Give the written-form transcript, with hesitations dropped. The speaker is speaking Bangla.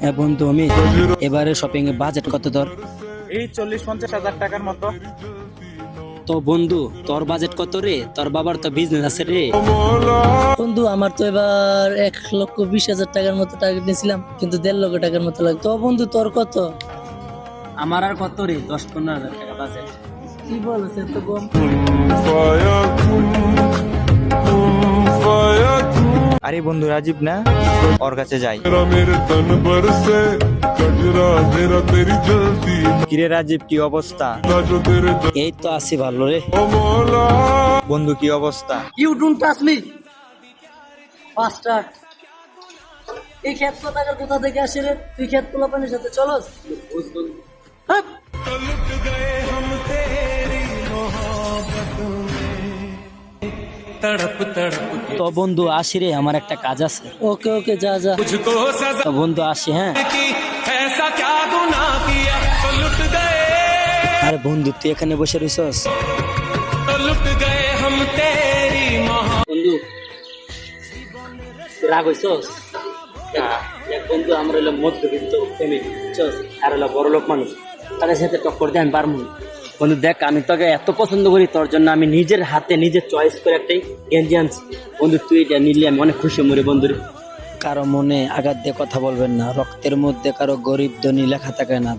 হ্যাঁ বন্ধু, আমি এবারে শপিং এর বাজেট কত তোর? এই 40-50 হাজার টাকার মতো। তো বন্ধু, তোর বাজেট কত রে? তোর বাবার তো বিজনেস আছে রে। বন্ধু আমার তো এবার 1,20,000 টাকার মতো টার্গেট নিয়েছিলাম, কিন্তু 1.5 লক্ষ টাকার মতো লাগতো। তো বন্ধু তোর কত? আমার আর কত রে? 10-15 হাজার টাকা বাজেট। কি বলছ এত কম? আরে বন্ধু রাজীব না, ওর কাছে যাই। কিরে রাজীব, কি অবস্থা? এই তো আছি ভালো রে। বন্ধু কি অবস্থা? You don't touch me faster. এই ক্ষেত কোথা থেকে আসে রে? তুই ক্ষেত পোলাপানের সাথে চলস? হাট! তো বন্ধু আসি রে, আমার একটা কাজ আছে। ওকে ওকে, যা যা। তো বন্ধু আসি, হ্যাঁ। আরে বন্ধু, তুই এখানে বসে রইছস? বন্ধু রাগ হইছস? দেখ বন্ধু, আমরা হইলাম মধ্যবিত্ত ফ্যামিলি, বুঝছস? আর হলো বড় লোক মানুষ, তাদের সাথে টক্কর দিয়ে আমি পারবো না। বন্ধু দেখ, আমি তোকে এত পছন্দ করি, তোর জন্য আমি নিজের হাতে নিজের চয়েস করে একটাই গেঞ্জি আনছি। বন্ধু তুই এটা নিলে আমি অনেক খুশি মরে। বন্ধুরে কারো মনে আঘাত দিয়ে কথা বলবেন না, রক্তের মধ্যে কারো গরিব ধনী লেখা থাকে না।